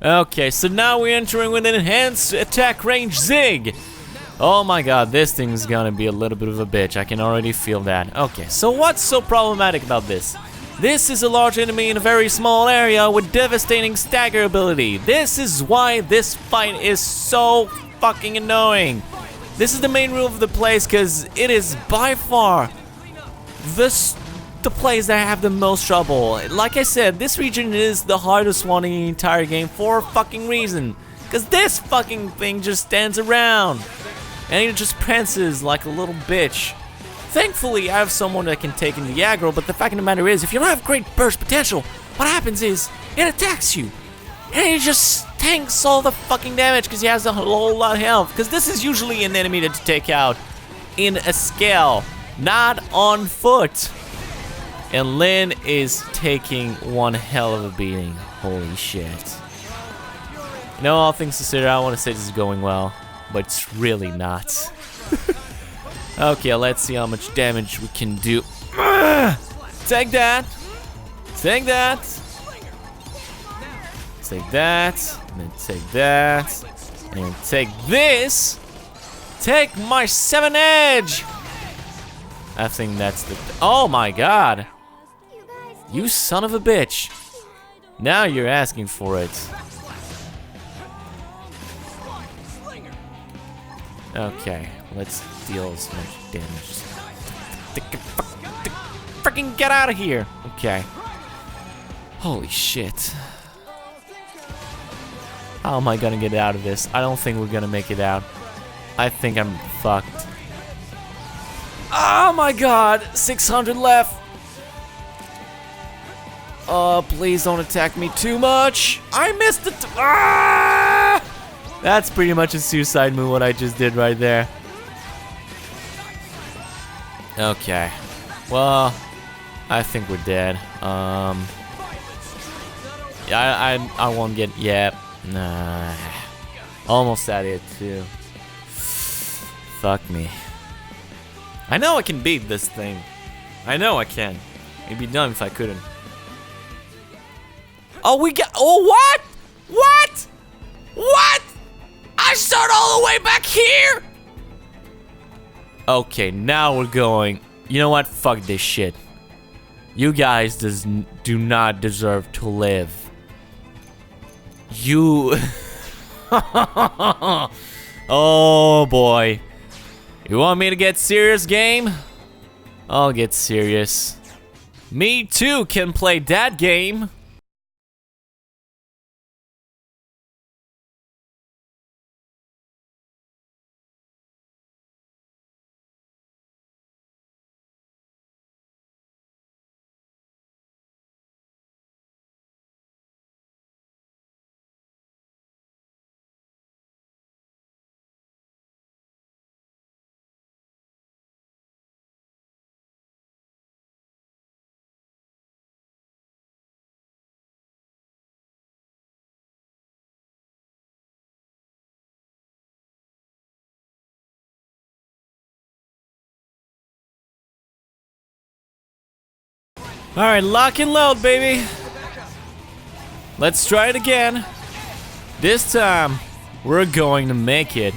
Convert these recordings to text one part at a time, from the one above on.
Okay, so now we're entering with an enhanced attack range Zig. Oh my god, this thing's gonna be a little bit of a bitch. I can already feel that. Okay, so what's so problematic about this? This is a large enemy in a very small area with devastating stagger ability. This is why this fight is so fucking annoying. This is the main rule of the place because it is by far the place that I have the most trouble. Like I said, this region is the hardest one in the entire game for a fucking reason. Because this fucking thing just stands around. And it just prances like a little bitch. Thankfully, I have someone that can take in the aggro, but the fact of the matter is, if you don't have great burst potential, what happens is, it attacks you. And it just tanks all the fucking damage because he has a whole lot of health. Because this is usually an enemy to take out in a scale, not on foot. And Lynn is taking one hell of a beating. Holy shit. You know, all things considered, I want to say this is going well, but it's really not. Okay, let's see how much damage we can do. Take that. Take that. Take that. And then take that. And take this. Take my 7 edge. I think that's the... Oh my god. You son of a bitch. Now you're asking for it. Okay, let's deal as much damage. Freaking get out of here. Okay. Holy shit. How am I gonna get out of this? I don't think we're gonna make it out. I think I'm fucked. Oh my god, 600 left. Oh, please don't attack me too much. I missed it. Ah! That's pretty much a suicide move, what I just did right there. Okay. Well, I think we're dead. Yeah, I won't get... Yeah. Nah. Almost at it, too. Fuck me. I know I can beat this thing. I know I can. It'd be dumb if I couldn't. Oh, we got... Oh, what? What? What? I start all the way back here? Okay, now we're going. You know what? Fuck this shit. You guys do not deserve to live. You... Oh, boy. You want me to get serious, game? I'll get serious. Me, too, can play that game. Alright, lock and load, baby. Let's try it again. This time, we're going to make it.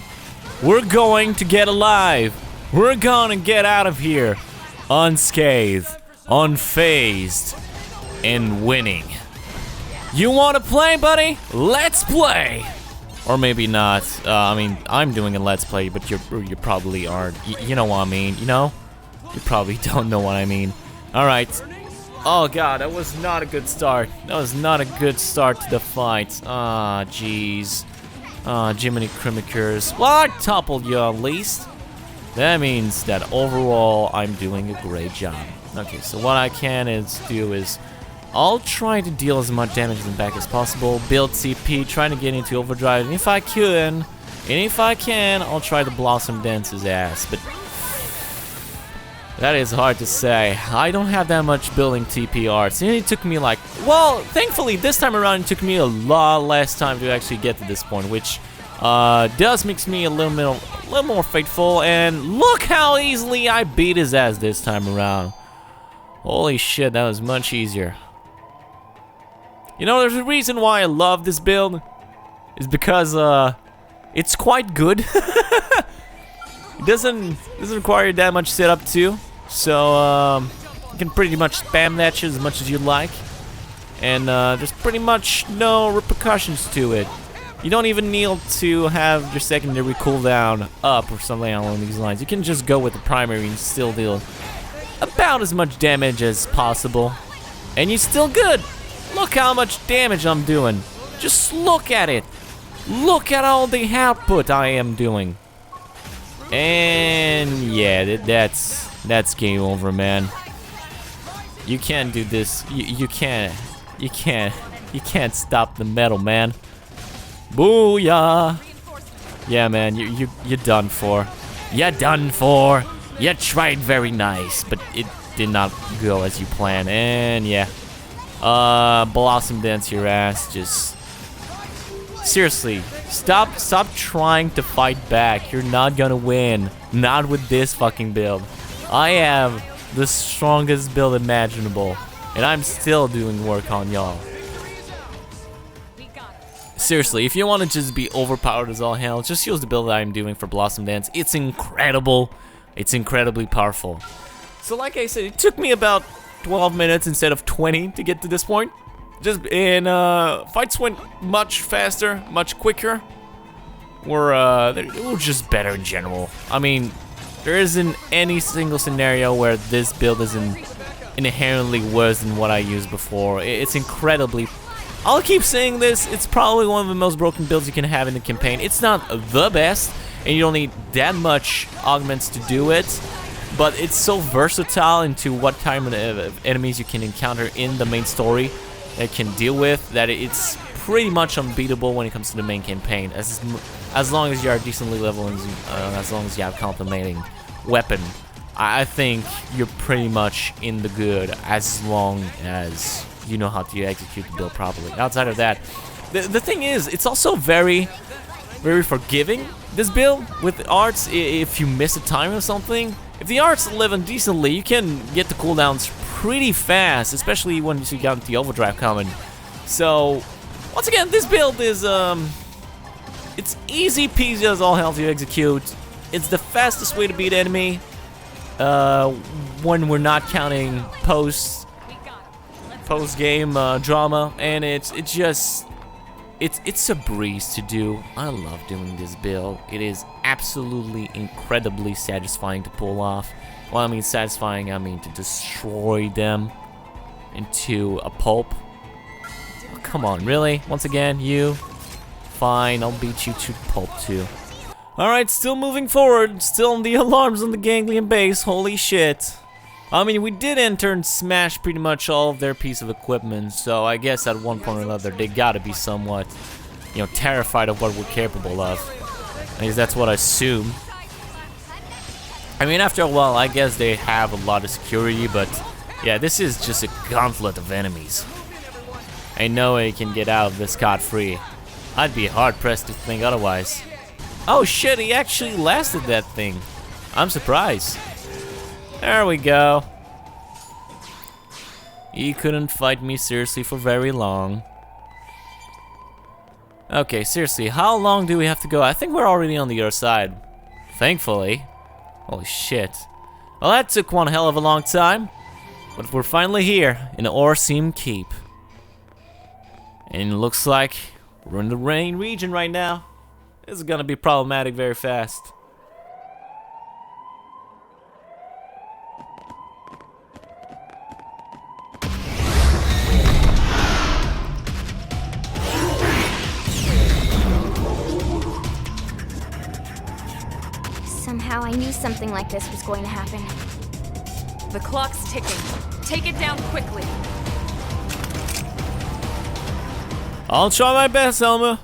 We're going to get alive. We're gonna get out of here unscathed, unfazed, and winning. You wanna play, buddy? Let's play! Or maybe not. I mean, I'm doing a let's play, but you probably aren't. You know what I mean, you know? You probably don't know what I mean. Alright. Oh god, that was not a good start. That was not a good start to the fight. Ah, jeez. Ah, Jiminy Crimmikers. Well, I toppled you at least. That means that overall, I'm doing a great job. Okay, so what I can do is... I'll try to deal as much damage in the back as possible. Build CP, trying to get into overdrive. And if I can, I'll try to Blossom Dance his ass. But... that is hard to say. I don't have that much building TP arts. And it took me like... Well, thankfully, this time around, it took me a lot less time to actually get to this point. Which does makes me a little more faithful. And look how easily I beat his ass this time around. Holy shit, that was much easier. You know, there's a reason why I love this build. Is because, it's quite good. It doesn't require that much setup too. So, you can pretty much spam that shit as much as you like. And, there's pretty much no repercussions to it. You don't even need to have your secondary cooldown up or something along these lines. You can just go with the primary and still deal about as much damage as possible. And you're still good. Look how much damage I'm doing. Just look at it. Look at all the output I am doing. And yeah, that's game over, man. You can't do this. You can't stop the metal, man. Booyah! Yeah, man, you're done for. You're done for. You tried very nice, but it did not go as you planned. And yeah, Blossom Dance your ass. Just seriously, stop trying to fight back. You're not gonna win. Not with this fucking build. I have the strongest build imaginable, and I'm still doing work on y'all. Seriously, if you want to just be overpowered as all hell, just use the build that I'm doing for Blossom Dance. It's incredible. It's incredibly powerful. So like I said, it took me about 12 minutes instead of 20 to get to this point. Fights went much faster, much quicker. It was just better in general. I mean, there isn't any single scenario where this build isn't inherently worse than what I used before. It's incredibly... I'll keep saying this, it's probably one of the most broken builds you can have in the campaign. It's not the best, and you don't need that much augments to do it, but it's so versatile into what type of enemies you can encounter in the main story that it can deal with, that it's pretty much unbeatable when it comes to the main campaign, as long as you are decently leveled and as long as you have complementing weapon. I think you're pretty much in the good as long as you know how to execute the build properly. Outside of that, the thing is, it's also very forgiving, this build, with the arts. If you miss a time or something, if the arts live in decently, you can get the cooldowns pretty fast, especially when you got the overdrive coming. So, once again, this build is, it's easy peasy as all hell to execute. It's the fastest way to beat enemy, when we're not counting post-game drama, and it's a breeze to do. I love doing this build. It is absolutely incredibly satisfying to pull off. Well, I mean satisfying, I mean to destroy them into a pulp. Oh, come on, really? Once again, you? Fine, I'll beat you to pulp too. Alright, still moving forward. Still on the alarms on the ganglion base. Holy shit. I mean, we did enter and smash pretty much all of their piece of equipment, so I guess at one point or another they gotta be somewhat, you know, terrified of what we're capable of. At least that's what I assume. I mean, after a while, I guess they have a lot of security, but yeah, this is just a gauntlet of enemies. Ain't no way you can get out of this scot-free. I'd be hard-pressed to think otherwise. Oh shit, he actually lasted that thing. I'm surprised. There we go. He couldn't fight me seriously for very long. Okay, seriously, how long do we have to go? I think we're already on the other side. Thankfully. Holy shit. Well, that took one hell of a long time. But we're finally here in Orseam Keep. And it looks like we're in the rain region right now. This is gonna be problematic very fast. Somehow I knew something like this was going to happen. The clock's ticking. Take it down quickly. I'll try my best, Elma.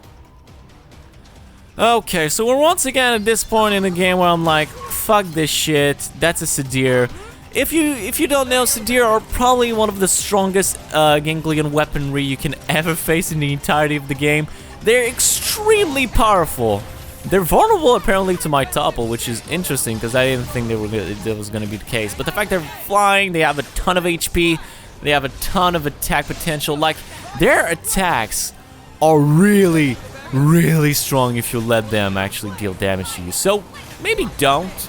Okay, so we're once again at this point in the game where I'm like, fuck this shit. That's a Sadir. If you don't know, Sadir are probably one of the strongest ganglion weaponry you can ever face in the entirety of the game. They're extremely powerful. They're vulnerable apparently to my topple, which is interesting because I didn't think that was going to be the case. But the fact they're flying, they have a ton of HP, they have a ton of attack potential. Like, their attacks are really, really strong if you let them actually deal damage to you. So maybe don't,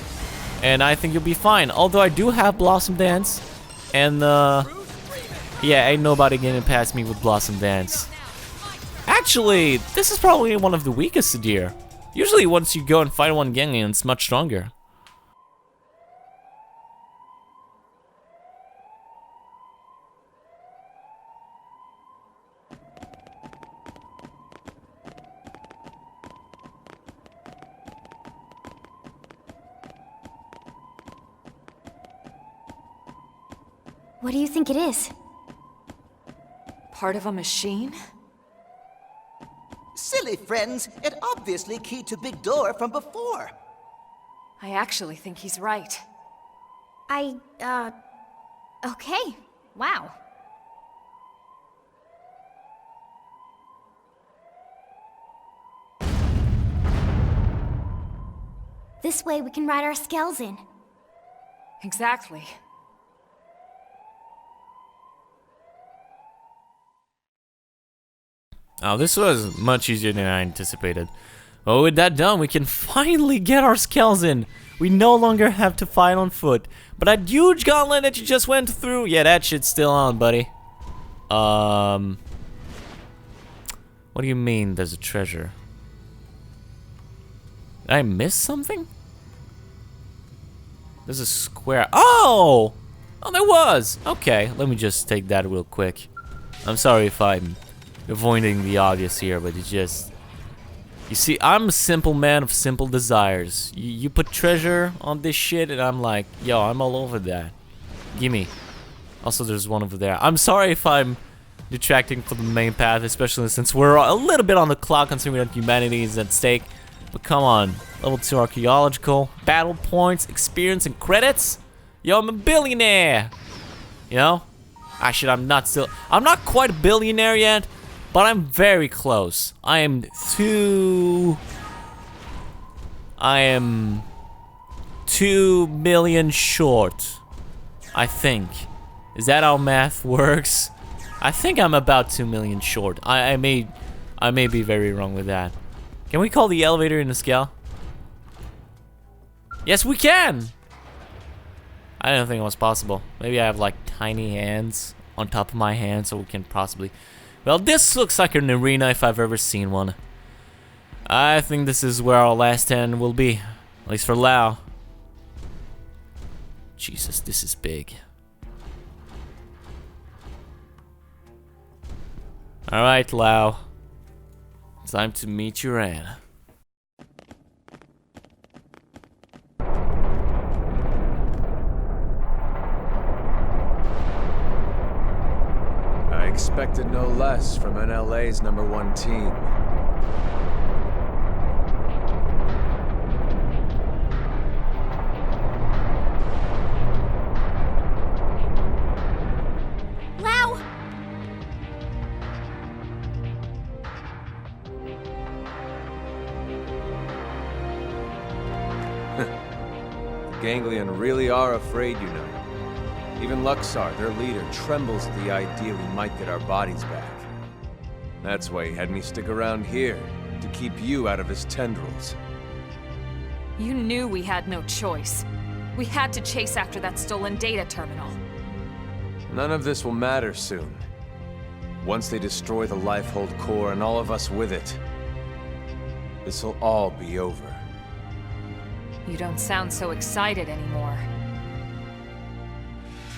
and I think you'll be fine. Although I do have Blossom Dance, and yeah, ain't nobody getting past me with Blossom Dance. Actually, this is probably one of the weakest Sadir. Usually once you go and fight one ganglion, it's much stronger. What do you think it is? Part of a machine? Silly friends, it obviously keyed to big door from before. I actually think he's right. Okay. Wow. This way we can ride our skells in. Exactly. Oh, this was much easier than I anticipated. Well, with that done, we can finally get our skells in. We no longer have to fight on foot. But that huge gauntlet that you just went through, yeah, that shit's still on, buddy. What do you mean there's a treasure? Did I miss something? There's a square. Oh! Oh, there was! Okay, let me just take that real quick. I'm sorry if I'm avoiding the obvious here, but it's just... You see, I'm a simple man of simple desires. You put treasure on this shit, and I'm like, yo, I'm all over that. Gimme. Also, there's one over there. I'm sorry if I'm detracting from the main path, especially since we're a little bit on the clock considering that humanity is at stake. But come on. Level 2 archaeological, battle points, experience, and credits? Yo, I'm a billionaire! You know? Actually, I'm not quite a billionaire yet, but I'm very close. I am 2 million short, I think. Is that how math works? I think I'm about 2 million short. I may be very wrong with that. Can we call the elevator in the scale? Yes, we can! I didn't think it was possible. Maybe I have like tiny hands on top of my hand so we can possibly... Well, this looks like an arena if I've ever seen one. I think this is where our last stand will be. At least for Lau. Jesus, this is big. Alright, Lau. Time to meet your end. I expected no less from NLA's #1 team. Lau! Ganglion really are afraid, you know. Even Luxar, their leader, trembles at the idea we might get our bodies back. That's why he had me stick around here, to keep you out of his tendrils. You knew we had no choice. We had to chase after that stolen data terminal. None of this will matter soon. Once they destroy the Lifehold core and all of us with it, this'll all be over. You don't sound so excited anymore.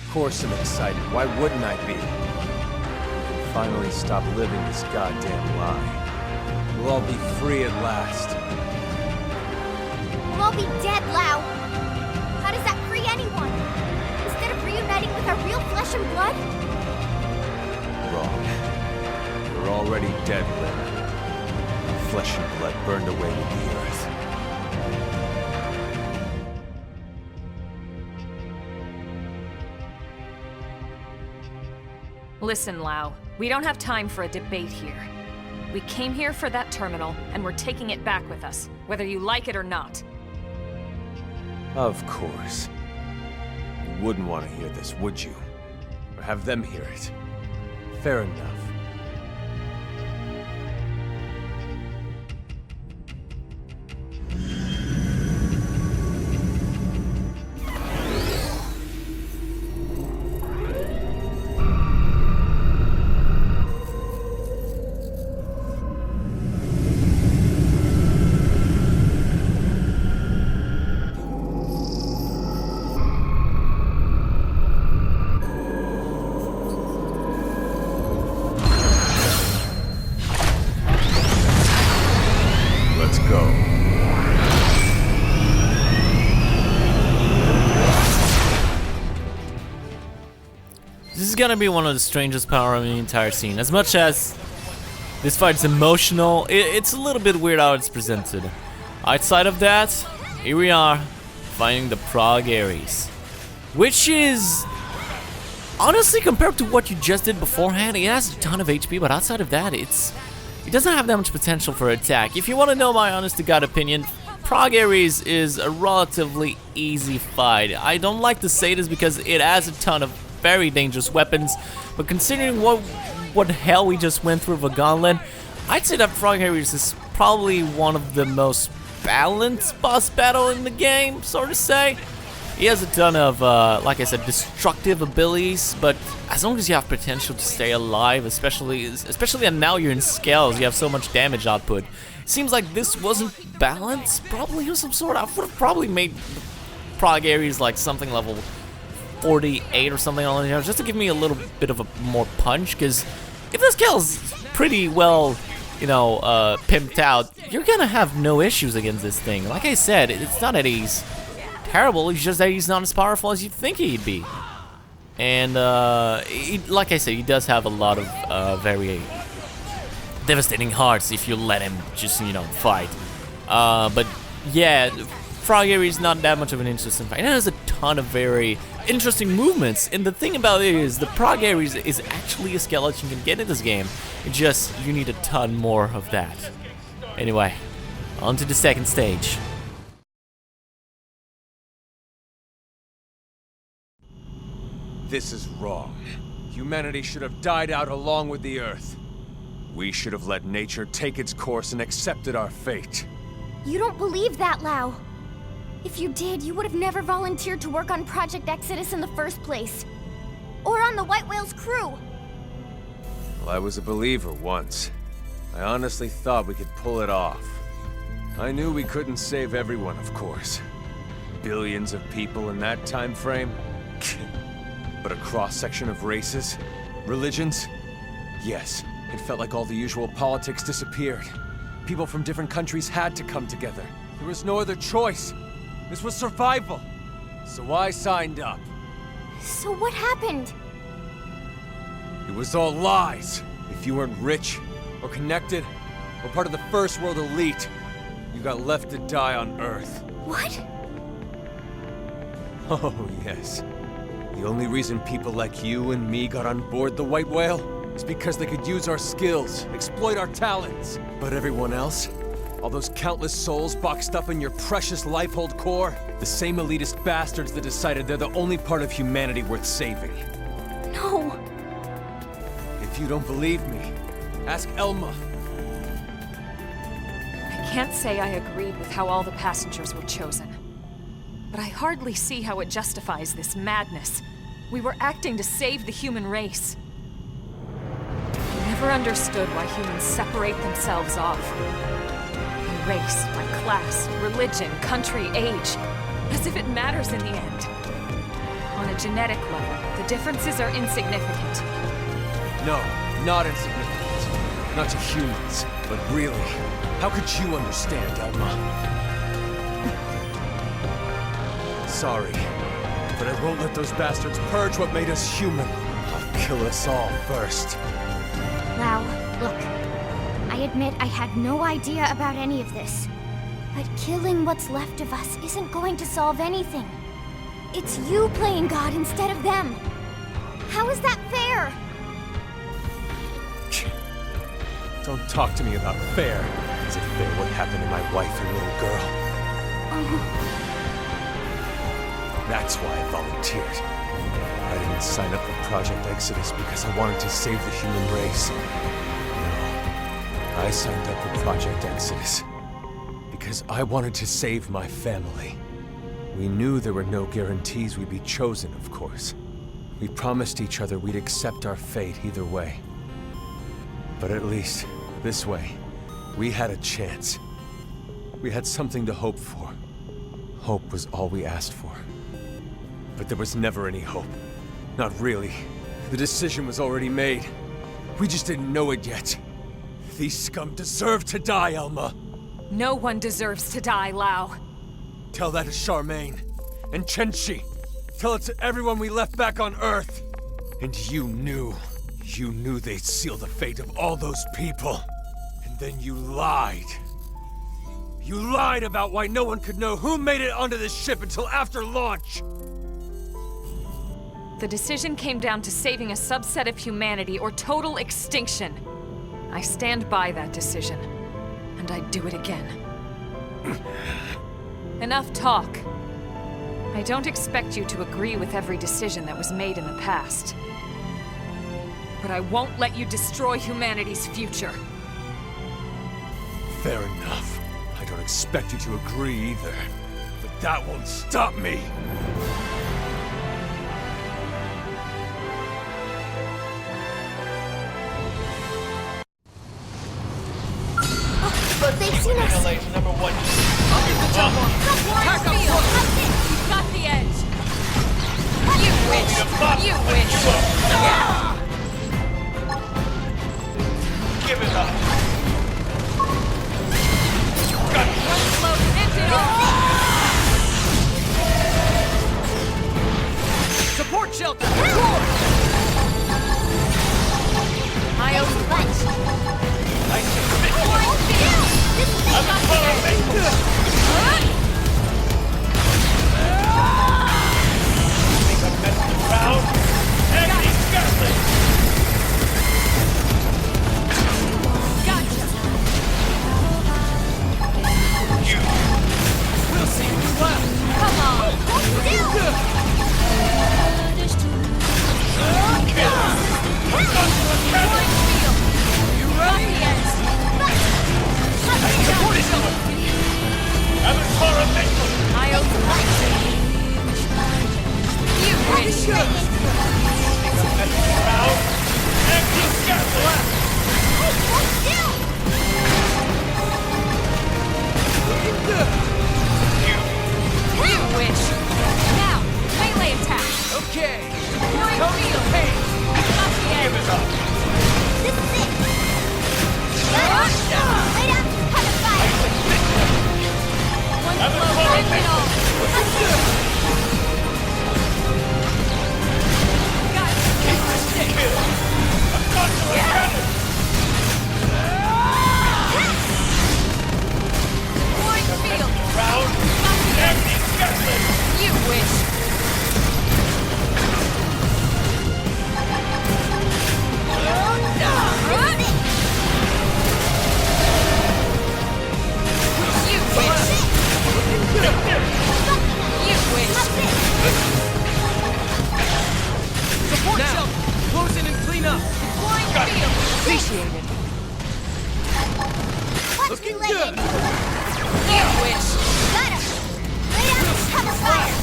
Of course I'm excited. Why wouldn't I be? We can finally stop living this goddamn lie. We'll all be free at last. We'll all be dead, Lau! How does that free anyone? Instead of reuniting with our real flesh and blood? Wrong. We're already dead, Lynn. Our flesh and blood burned away with the earth. Listen, Lau. We don't have time for a debate here. We came here for that terminal, and we're taking it back with us, whether you like it or not. Of course. You wouldn't want to hear this, would you? Or have them hear it. Fair enough. go. This is gonna be one of the strangest power in the entire scene. As much as this fight's emotional, it's a little bit weird how it's presented. Outside of that, here we are, finding the Prague Ares. Which is... honestly, compared to what you just did beforehand, it has a ton of HP, but outside of that, it doesn't have that much potential for attack. If you want to know my honest-to-God opinion, Prague Ares is a relatively easy fight. I don't like to say this because it has a ton of very dangerous weapons, but considering what the hell we just went through with a gauntlet, I'd say that Prague Ares is probably one of the most balanced boss battle in the game, so to say. He has a ton of, like I said, destructive abilities, but as long as you have potential to stay alive, especially now you're in scales, you have so much damage output. It seems like this wasn't balanced, probably of some sort. I would have probably made Prague Ares like something level 48 or something like that, just to give me a little bit of a more punch, because if the scale's pretty well, you know, pimped out, you're gonna have no issues against this thing. Like I said, it's not that he's terrible, it's just that he's not as powerful as you think he'd be. And like I said, he does have a lot of very devastating hearts if you let him just, you know, fight. But yeah, Prague Ares is not that much of an interesting fight. It has a ton of very interesting movements, and the thing about it is the Prague Ares is actually a skeleton you can get in this game. It just, you need a ton more of that. Anyway, on to the second stage. This is wrong. Humanity should have died out along with the Earth. We should have let nature take its course and accepted our fate. You don't believe that, Lau. If you did, you would have never volunteered to work on Project Exodus in the first place. Or on the White Whale's crew. Well, I was a believer once. I honestly thought we could pull it off. I knew we couldn't save everyone, of course. Billions of people in that time frame? But a cross-section of races? Religions? Yes, it felt like all the usual politics disappeared. People from different countries had to come together. There was no other choice. This was survival. So I signed up. So what happened? It was all lies. If you weren't rich, or connected, or part of the first world elite, you got left to die on Earth. What? Oh, yes. The only reason people like you and me got on board the White Whale is because they could use our skills, exploit our talents. But everyone else? All those countless souls boxed up in your precious life-hold core? The same elitist bastards that decided they're the only part of humanity worth saving. No. If you don't believe me, ask Elma. I can't say I agreed with how all the passengers were chosen. But I hardly see how it justifies this madness. We were acting to save the human race. I never understood why humans separate themselves off. By race, by class, religion, country, age. As if it matters in the end. On a genetic level, the differences are insignificant. No, not insignificant. Not to humans. But really, how could you understand, Elma? Sorry, but I won't let those bastards purge what made us human. I'll kill us all first. Lau, look. I admit I had no idea about any of this. But killing what's left of us isn't going to solve anything. It's you playing God instead of them. How is that fair? Don't talk to me about fair. Is it fair what happened to my wife and little girl? That's why I volunteered. I didn't sign up for Project Exodus because I wanted to save the human race. No, I signed up for Project Exodus because I wanted to save my family. We knew there were no guarantees we'd be chosen, of course. We promised each other we'd accept our fate either way. But at least, this way, we had a chance. We had something to hope for. Hope was all we asked for. But there was never any hope. Not really. The decision was already made. We just didn't know it yet. These scum deserve to die, Elma. No one deserves to die, Lao. Tell that to Charmaine. And Chenxi. Tell it to everyone we left back on Earth. And you knew they'd seal the fate of all those people. And then you lied. You lied about why no one could know who made it onto this ship until after launch. The decision came down to saving a subset of humanity or total extinction. I stand by that decision, and I'd do it again. Enough talk. I don't expect you to agree with every decision that was made in the past. But I won't let you destroy humanity's future. Fair enough. I don't expect you to agree either. But that won't stop me! They've seen us! Number 1. Attack up front! You've got the edge! You wish! You wish! Give it up! Load ended all! Support shelter! I own the bunch! I'm a power maker! Think I'm messing around? Exactly! Gotcha! You! We'll see who's left! Come on! You ready? I'm a power maker! I own the light. You wish. Think I'm messing around? Exactly! You wish. Now, melee attack. Okay! Point field. Hey! Got the Give edge. it up! This is it! Lay down! Have a fire! One I'm a blow, power end it all. Got it. Kill! I've got to cannon! Point field. Round! Got the edge. Exactly! You wish. You wish. You wish. Support shelter. Close in and clean up. Flying field. Appreciated. Looking good! You wish. Got him! Lay down! Have a fire!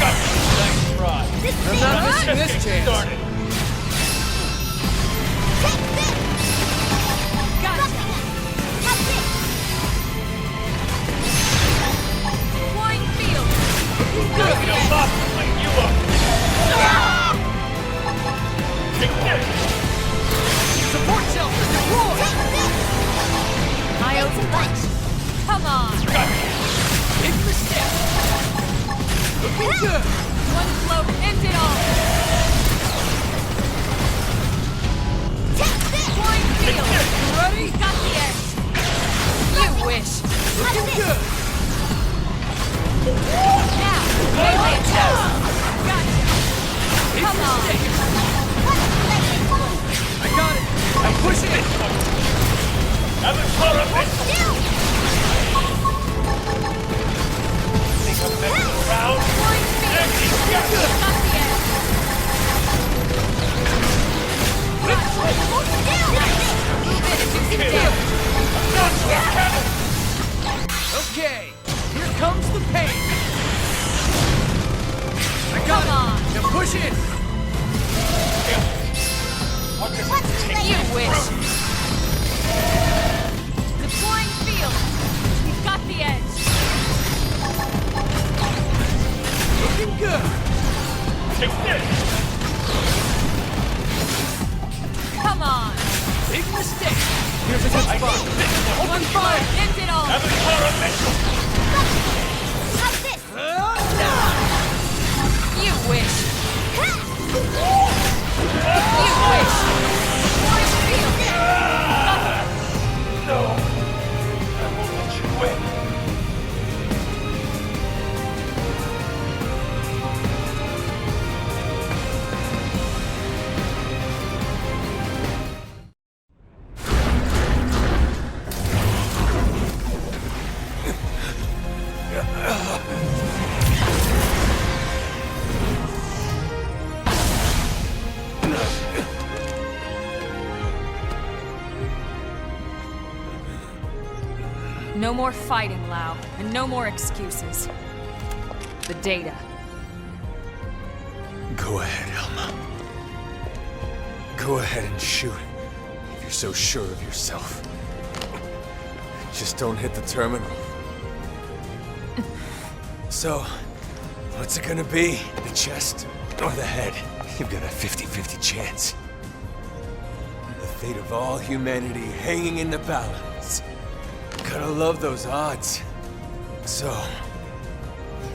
Nice try! This is I'm it! not missing this chance. Started! Take this! Gotcha. That's it! Flying field. Good! No boss to clean you up! Take this! Support shelter. Deploy. Take this! I owe the bunch. Come on. Got it! Hit the step. Looking good. One blow, end it all. Take this! Flying field. this. Ready? Got the edge. You wish. Looking good! Now, melee attack. Gotcha. Come on. I got it! I'm pushing it! I'm a power maker! Still! Think I'm messing around? Flying field. Got the edge. Gotcha. Move in if you can do. Not your cannon! Okay, here comes the pain! I got Come it! on. Now push it! You wish. Deploying field. We've got the edge. Looking good! Take this! Come on. Big mistake! Here's a good spot! on fire! End it all! Avatar of Mitchell! How's this? You wish! You wish! Orange field! No! I won't let you win! No more fighting, Lau, and no more excuses. The data. Go ahead, Elma. Go ahead and shoot, if you're so sure of yourself. Just don't hit the terminal. So, what's it gonna be? The chest or the head? You've got a 50-50 chance. The fate of all humanity hanging in the balance. Gotta love those odds. So,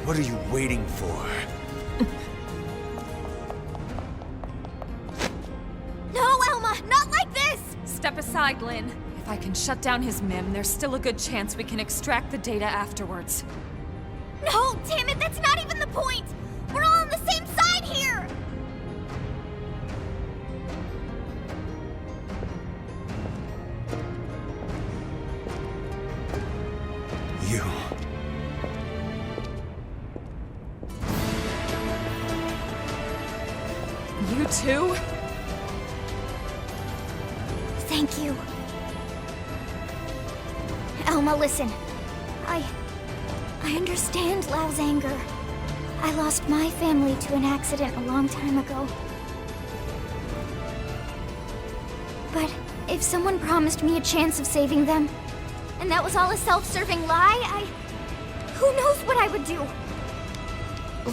what are you waiting for? No, Elma, not like this! Step aside, Lynn. If I can shut down his MIM, there's still a good chance we can extract the data afterwards. No, damn it, that's not even the point! We're all on the same side here! You. You too? Thank you. Elma, listen. I understand Lau's anger. I lost my family to an accident a long time ago. But if someone promised me a chance of saving them, and that was all a self-serving lie, who knows what I would do?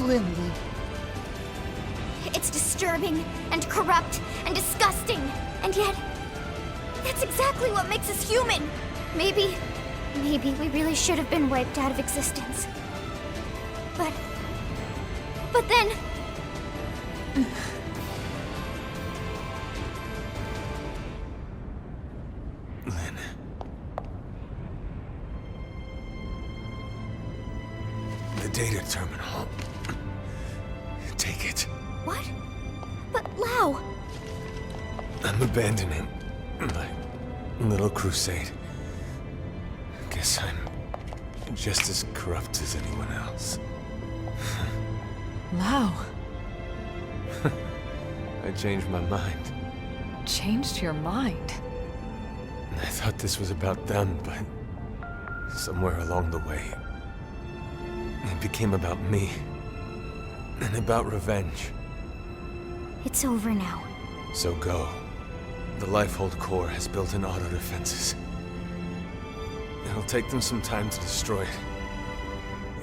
Lily. It's disturbing, and corrupt, and disgusting, and yet, that's exactly what makes us human! Maybe we really should have been wiped out of existence. But then... Lynn. The data terminal. Take it. What? But Lau... I'm abandoning my little crusade. Guess I'm just as corrupt as anyone else. Lau. I changed my mind. Changed your mind? I thought this was about them, but somewhere along the way, it became about me. And about revenge. It's over now. So go. The Lifehold core has built-in auto defenses. It'll take them some time to destroy it.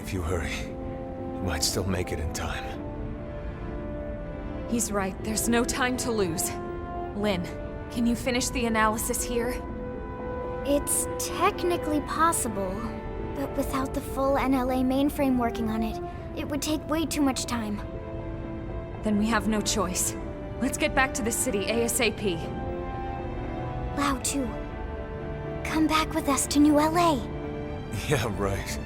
If you hurry, you might still make it in time. He's right, there's no time to lose. Lynn, can you finish the analysis here? It's technically possible, but without the full NLA mainframe working on it, it would take way too much time. Then we have no choice. Let's get back to the city ASAP. Lau, too. Come back with us to New LA. Yeah, right.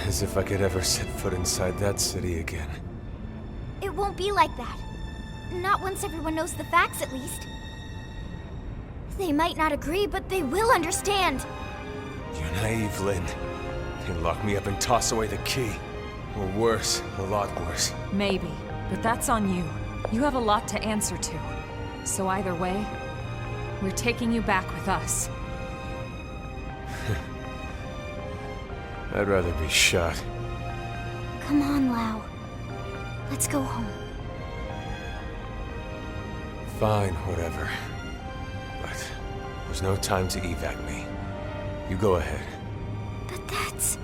As if I could ever set foot inside that city again. It won't be like that. Not once everyone knows the facts, at least. They might not agree, but they will understand. You're naive, Lynn. They lock me up and toss away the key. Or worse, a lot worse. Maybe, but that's on you. You have a lot to answer to. So either way, we're taking you back with us. I'd rather be shot. Come on, Lau. Let's go home. Fine, whatever. But there's no time to evac me. You go ahead. But that's...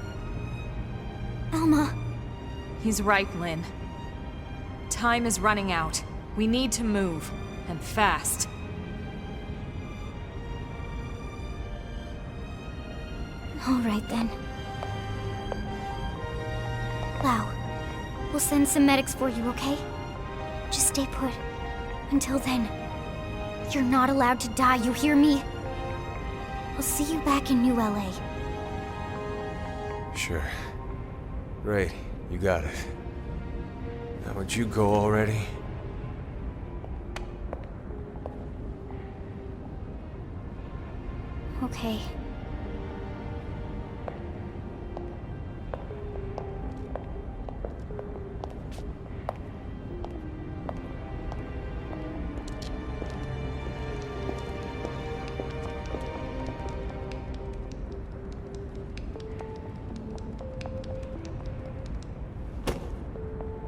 Elma. He's right, Lynn. Time is running out. We need to move, and fast. Alright then. Lau, we'll send some medics for you, okay? Just stay put. Until then, you're not allowed to die, you hear me? I'll see you back in New LA. Sure. Great, you got it. Now would you go already? Okay.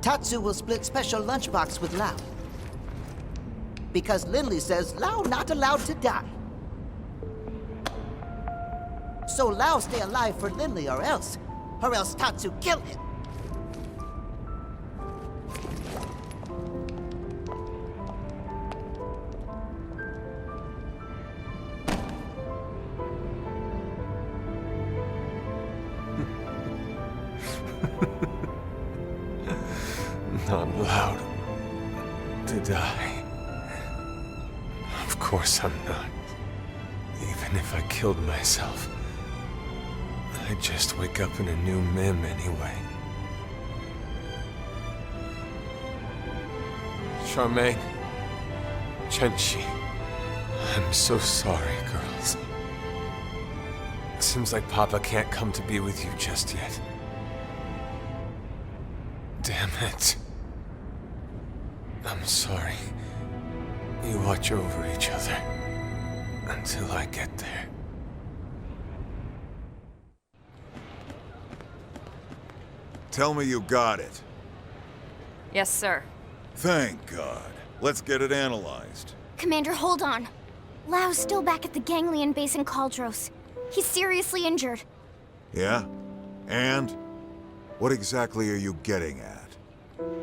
Tatsu will split special lunchbox with Lau. Because Lindley says Lau not allowed to die. So Lau stay alive for Lindley or else Tatsu kill him. Not allowed to die. Of course I'm not. Even if I killed myself, I'd just wake up in a new Mim anyway. Charmaine, Chenchi, I'm so sorry, girls. Seems like Papa can't come to be with you just yet. Damn it. I'm sorry. You watch over each other until I get there. Tell me you got it. Yes, sir. Thank God. Let's get it analyzed. Commander, hold on. Lau's still back at the ganglion base in Caldros. He's seriously injured. Yeah? And? What exactly are you getting at?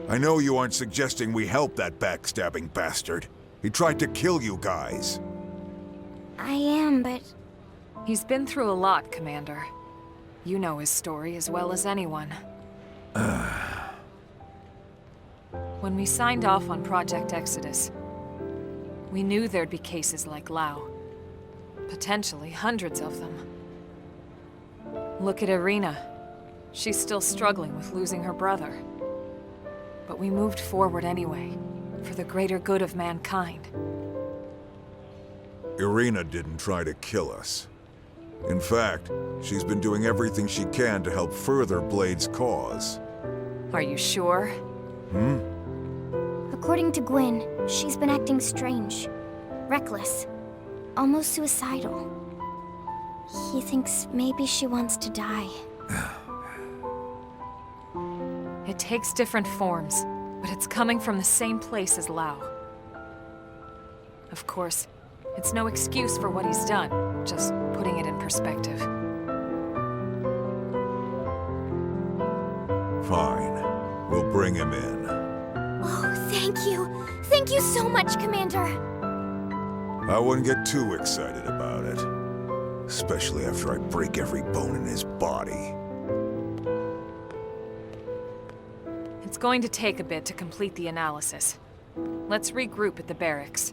I know you aren't suggesting we help that backstabbing bastard. He tried to kill you guys. I am, but... He's been through a lot, Commander. You know his story as well as anyone. When we signed off on Project Exodus, we knew there'd be cases like Lau. Potentially hundreds of them. Look at Irina. She's still struggling with losing her brother. But we moved forward anyway, for the greater good of mankind. Irina didn't try to kill us. In fact, she's been doing everything she can to help further Blade's cause. Are you sure? According to Gwyn, she's been acting strange. Reckless. Almost suicidal. He thinks maybe she wants to die. It takes different forms, but it's coming from the same place as Lau. Of course, it's no excuse for what he's done, just putting it in perspective. Fine. We'll bring him in. Oh, thank you. Thank you so much, Commander. I wouldn't get too excited about it. Especially after I break every bone in his body. It's going to take a bit to complete the analysis. Let's regroup at the barracks.